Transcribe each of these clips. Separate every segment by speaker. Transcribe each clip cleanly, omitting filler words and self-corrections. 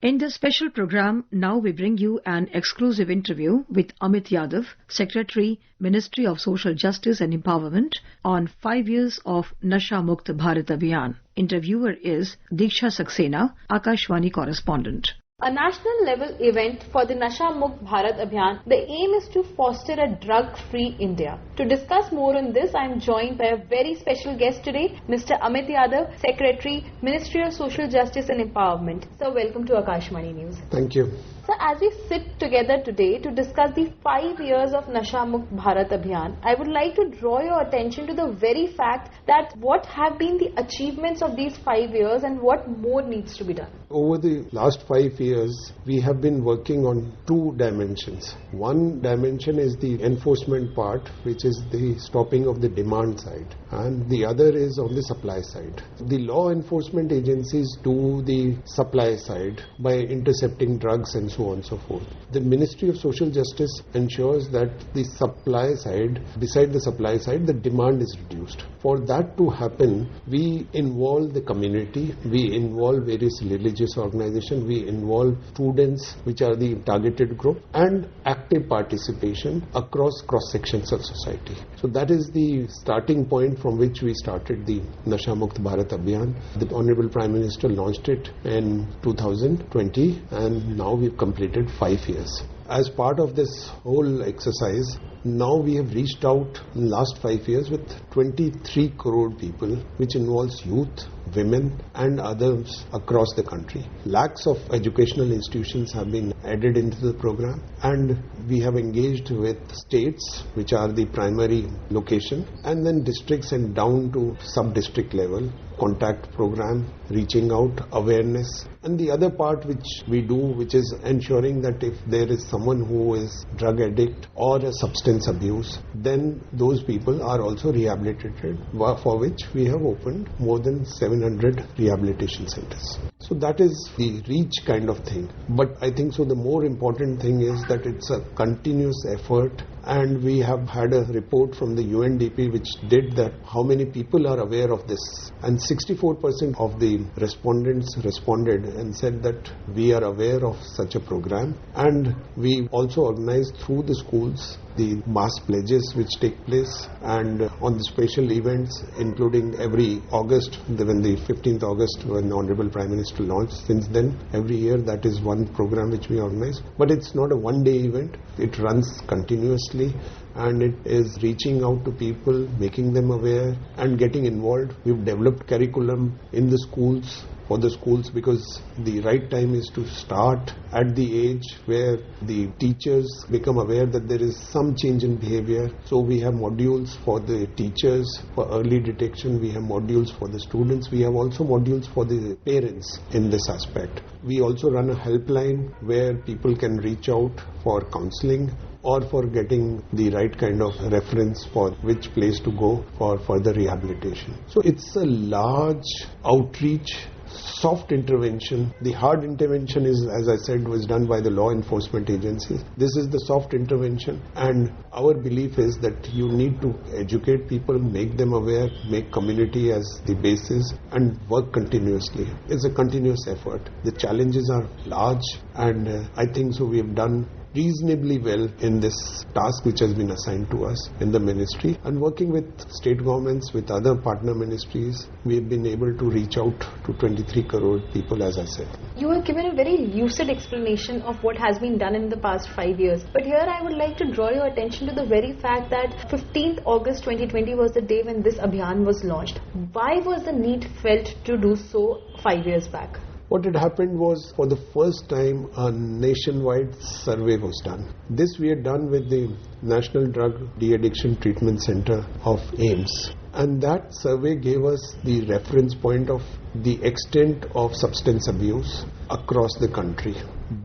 Speaker 1: In this special program, now we bring you an exclusive interview with Amit Yadav, Secretary, Ministry of Social Justice and Empowerment, on 5 years of Nasha Mukt Bharat Abhiyaan. Interviewer is Diksha Saxena, Akashvani correspondent.
Speaker 2: A national level event for the Nasha Mukt Bharat Abhiyaan. The aim is to foster a drug-free India. To discuss more on this, I am joined by a very special guest today, Mr. Amit Yadav, Secretary, Ministry of Social Justice and Empowerment. Sir, welcome to Akashvani News.
Speaker 3: Thank you.
Speaker 2: So as we sit together today to discuss the 5 years of Nasha Mukt Bharat Abhiyaan, I would like to draw your attention to the very fact that what have been the achievements of these 5 years and what more needs to be done.
Speaker 3: Over the last 5 years, we have been working on two dimensions. One dimension is the enforcement part, which is the stopping of the demand side, and the other is on the supply side. The law enforcement agencies do the supply side by intercepting drugs and so on and so forth. The Ministry of Social Justice ensures that the supply side, beside the supply side, the demand is reduced. For that to happen, we involve the community, we involve various religious organizations, we involve students, which are the targeted group, and active participation across cross-sections of society. So that is the starting point from which we started the Nasha Mukt Bharat Abhiyaan. The Honorable Prime Minister launched it in 2020, and now we've completed 5 years. As part of this whole exercise, now we have reached out in the last 5 years with 23 crore people, which involves youth, women and others across the country. Lakhs of educational institutions have been added into the program, and we have engaged with states, which are the primary location, and then districts and down to sub-district level. Contact program, reaching out, awareness, and the other part which we do, which is ensuring that if there is someone who is drug addict or a substance abuse, then those people are also rehabilitated, for which we have opened more than 700 rehabilitation centers. So that is the reach kind of thing. But I think so the more important thing is that it's a continuous effort, and we have had a report from the UNDP which did that how many people are aware of this, and 64% of the respondents responded and said that we are aware of such a program. And we also organize through the schools the mass pledges which take place, and on the special events, including every August, when the 15th August when the Honorable Prime Minister launched. Since then, every year that is one program which we organize. But it's not a one-day event. It runs continuously, and it is reaching out to people, making them aware and getting involved. We've developed curriculum in the schools, for the schools, because the right time is to start at the age where the teachers become aware that there is some change in behavior. So we have modules for the teachers for early detection, we have modules for the students, we have also modules for the parents in this aspect. We also run a helpline where people can reach out for counseling or for getting the right kind of reference for which place to go for further rehabilitation. So it's a large outreach, soft intervention. The hard intervention is, as I said, was done by the law enforcement agencies. This is the soft intervention, and our belief is that you need to educate people, make them aware, make community as the basis, and work continuously. It's a continuous effort. The challenges are large, and I think so we have done reasonably well in this task which has been assigned to us in the ministry, and working with state governments, with other partner ministries, we have been able to reach out to 23 crore people, as I said.
Speaker 2: You have given a very lucid explanation of what has been done in the past 5 years. But here I would like to draw your attention to the very fact that 15th August 2020 was the day when this Abhiyaan was launched. Why was the need felt to do so 5 years back?
Speaker 3: What had happened was, for the first time, a nationwide survey was done. This we had done with the National Drug De-Addiction Treatment Center of AIIMS. And that survey gave us the reference point of the extent of substance abuse across the country.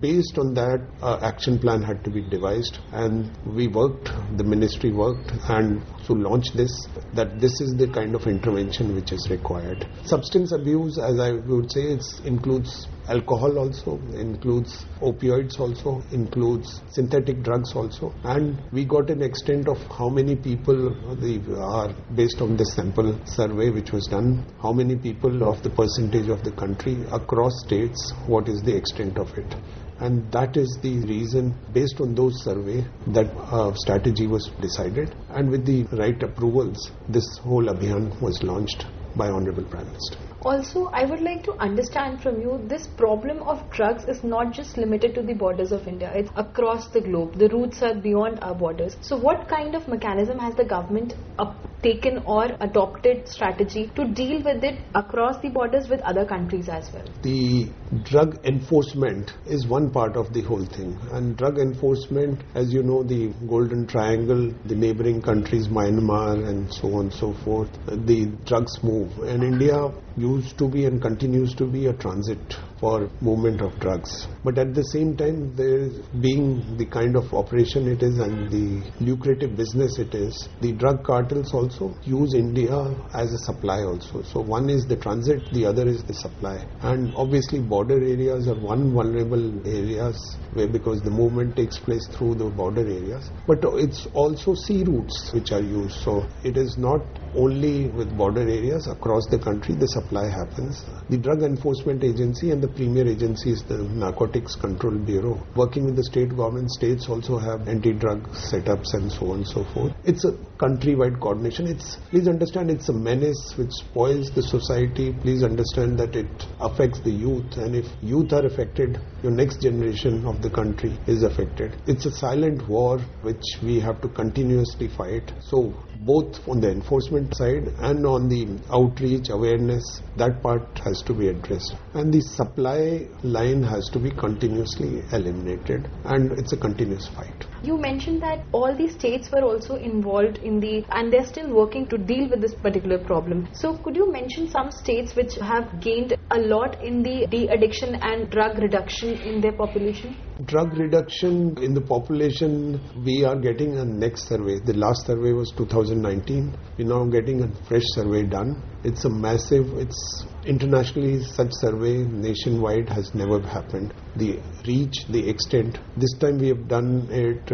Speaker 3: Based on that, an action plan had to be devised, and we worked, the ministry worked, and to launch this, that this is the kind of intervention which is required. Substance abuse, as I would say, it includes alcohol also, includes opioids also, includes synthetic drugs also. And we got an extent of how many people are, based on this sample survey which was done, how many people of the percentage of the country across states, what is the extent of it. And that is the reason, based on those survey, that strategy was decided. And with the right approvals, this whole Abhiyaan was launched by Honorable Prime Minister.
Speaker 2: Also, I would like to understand from you, this problem of drugs is not just limited to the borders of India. It's across the globe. The roots are beyond our borders. So what kind of mechanism has the government taken or adopted strategy to deal with it across the borders with other countries as well?
Speaker 3: The drug enforcement is one part of the whole thing. And drug enforcement, as you know, the Golden Triangle, the neighboring countries, Myanmar and so on and so forth, the drugs move. And India used to be and continues to be a transit for movement of drugs. But at the same time, there being the kind of operation it is and the lucrative business it is, the drug cartels also use India as a supply also. So one is the transit, the other is the supply. And obviously border areas are one vulnerable areas where, because the movement takes place through the border areas. But it's also sea routes which are used. So it is not only with border areas, across the country the supply happens. The Drug Enforcement Agency and the premier agency is the Narcotics Control Bureau. Working with the state government, states also have anti-drug setups and so on and so forth. It's a country-wide coordination. Please understand, it's a menace which spoils the society. Please understand that it affects the youth, and if youth are affected, your next generation of the country is affected. It's a silent war which we have to continuously fight. So both on the enforcement side and on the outreach, awareness, that part has to be addressed. And the supply line has to be continuously eliminated, and it's a continuous fight.
Speaker 2: You mentioned that all the states were also involved in and they're still working to deal with this particular problem. So could you mention some states which have gained a lot in the de-addiction and drug reduction in their population?
Speaker 3: Drug reduction in the population, we are getting a next survey. The last survey was 2019. We're now getting a fresh survey done. It's a massive, internationally such survey nationwide has never happened. The reach, the extent, this time we have done it,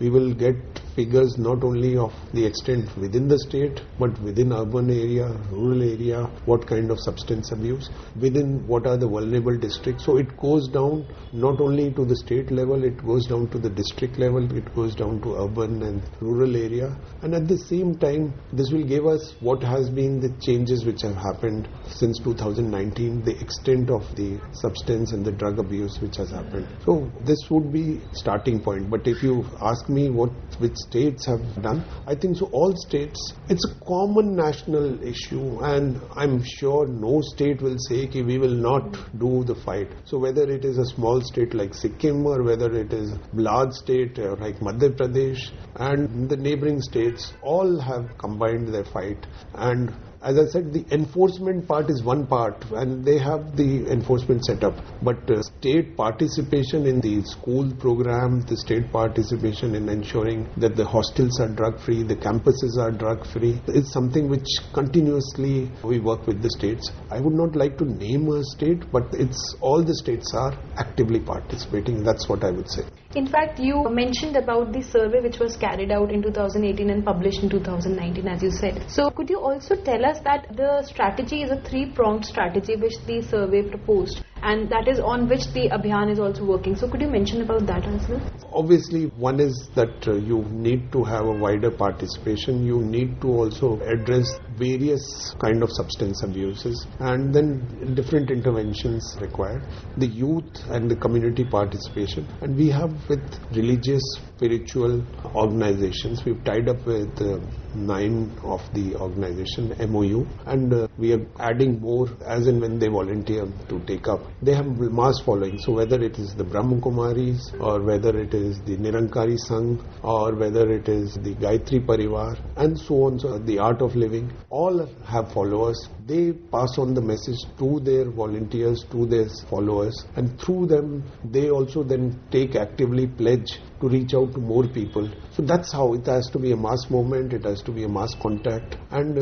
Speaker 3: we will get figures not only of the extent within the state, but within urban area, rural area, what kind of substance abuse, within what are the vulnerable districts. So it goes down not only to the state level, it goes down to the district level, it goes down to urban and rural area. And at the same time, this will give us what has been the changes which have happened since 2019, the extent of the substance and the drug abuse which has happened. So this would be starting point. But if you ask me which states have done, I think so all states, it's a common national issue, and I'm sure no state will say ki we will not do the fight. So whether it is a small state like Sikkim or whether it is a large state like Madhya Pradesh and the neighboring states, all have combined their fight. And as I said, the enforcement part is one part, and they have the enforcement setup. But state participation in the school program, the state participation in ensuring that the hostels are drug-free, the campuses are drug-free, is something which continuously we work with the states. I would not like to name a state, but it's all the states are actively participating. That's what I would say.
Speaker 2: In fact, you mentioned about the survey which was carried out in 2018 and published in 2019, as you said. So could you also tell us that the strategy is a three-pronged strategy which the survey proposed, and that is on which the Abhiyaan is also working. So could you mention about that as well?
Speaker 3: Obviously, one is that you need to have a wider participation. You need to also address various kind of substance abuses, and then different interventions required. The youth and the community participation. And we have with religious, spiritual organizations, we've tied up with 9 of the organization MOU, and we are adding more as and when they volunteer to take up. They have mass following, so whether it is the Brahma Kumaris or whether it is the Nirankari Sangh or whether it is the Gayatri Parivar and so on, so the Art of Living, all have followers. they pass on the message to their volunteers, to their followers, and through them they also then take actively pledge to reach out to more people. So that's how it has to be a mass movement, it has to be a mass contact. And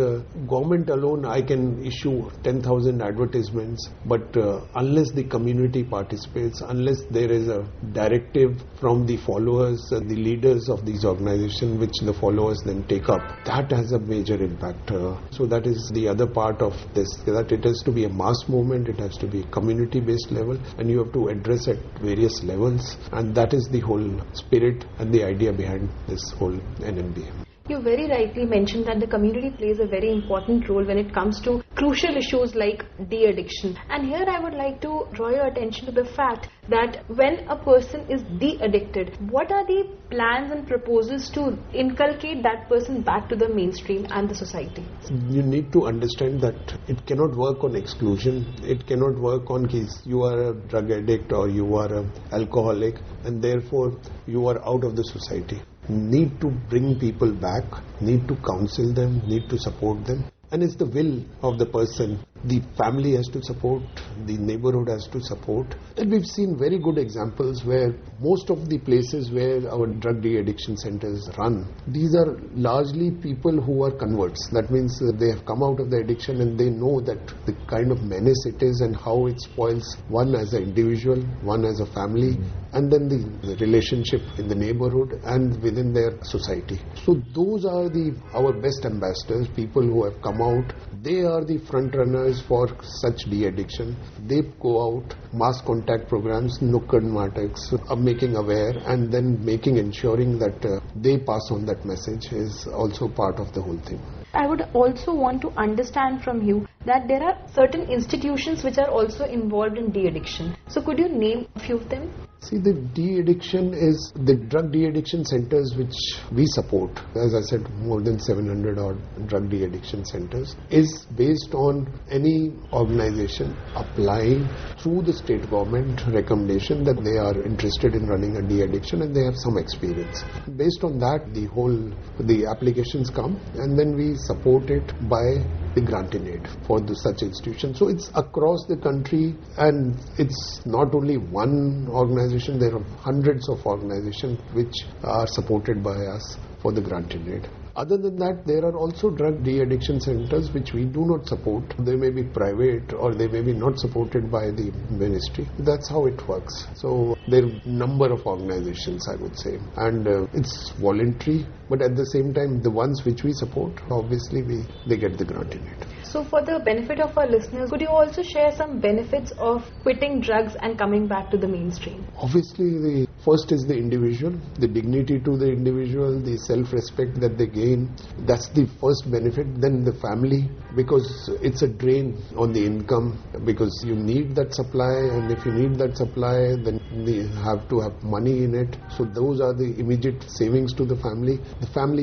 Speaker 3: government alone, I can issue 10,000 advertisements, but unless the community participates, unless there is a directive from the followers, the leaders of these organizations, which the followers then take up, that has a major impact. So that is the other part of this, that it has to be a mass movement, it has to be community-based level, and you have to address at various levels, and that is the whole spirit and the idea behind this whole NMB.
Speaker 2: You very rightly mentioned that the community plays a very important role when it comes to crucial issues like de-addiction. And here I would like to draw your attention to the fact that when a person is de-addicted, what are the plans and proposals to inculcate that person back to the mainstream and the society?
Speaker 3: You need to understand that it cannot work on exclusion. It cannot work on case you are a drug addict or you are an alcoholic and therefore you are out of the society. Need to bring people back, need to counsel them, need to support them. And it's the will of the person. The family has to support, the neighborhood has to support. And we've seen very good examples where most of the places where our drug de-addiction centers run, these are largely people who are converts. That means they have come out of the addiction and they know that the kind of menace it is and how it spoils one as an individual, one as a family, and then the relationship in the neighborhood and within their society. So those are our best ambassadors, people who have come out. They are the front runners for such de-addiction. They go out, mass contact programs, nukkad nataks, making aware and then ensuring that they pass on that message is also part of the whole thing.
Speaker 2: I would also want to understand from you that there are certain institutions which are also involved in de-addiction. So could you name a few of them?
Speaker 3: See, the de-addiction is the drug de-addiction centers which we support. As I said, more than 700 odd drug de-addiction centers is based on any organization applying through the state government recommendation that they are interested in running a de-addiction and they have some experience. Based on that, the applications come and then we support it by the grant in aid for such institutions. So it's across the country and it's not only one organization, there are hundreds of organizations which are supported by us for the grant in aid. Other than that, there are also drug de-addiction centers which we do not support. They may be private or they may be not supported by the ministry. That's how it works. So there are a number of organizations, I would say. And it's voluntary, but at the same time, the ones which we support, obviously they get the grant in it.
Speaker 2: So for the benefit of our listeners, could you also share some benefits of quitting drugs and coming back to the mainstream?
Speaker 3: Obviously, the first is the individual, the dignity to the individual, the self-respect that they gain. That's the first benefit. Then the family, because it's a drain on the income, because you need that supply, and if you need that supply, then you have to have money in it. So those are the immediate savings to the family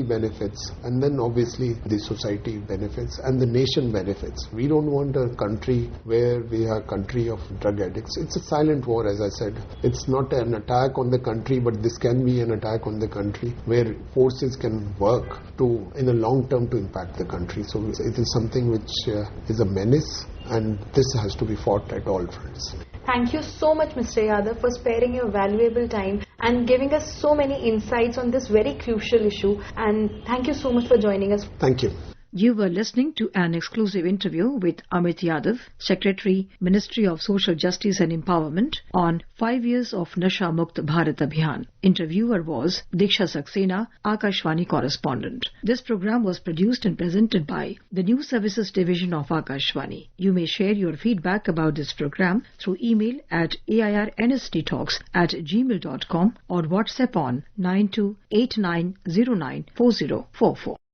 Speaker 3: benefits, and then obviously the society benefits and the nation benefits. We don't want a country where we are a country of drug addicts. It's a silent war, as I said. It's not an attack on the country, but this can be an attack on the country where forces can work in the long term to impact the country. So it is something which is a menace, and this has to be fought at all fronts.
Speaker 2: Thank you so much, Mr. Yadav, for sparing your valuable time and giving us so many insights on this very crucial issue. And thank you so much for joining us.
Speaker 3: Thank you.
Speaker 1: You were listening to an exclusive interview with Amit Yadav, Secretary, Ministry of Social Justice and Empowerment, on 5 years of Nasha Mukt Bharat Abhiyaan. Interviewer was Diksha Saxena, Akashvani correspondent. This program was produced and presented by the News Services Division of Akashvani. You may share your feedback about this program through email at airnsttalks@gmail.com or WhatsApp on 9289094044.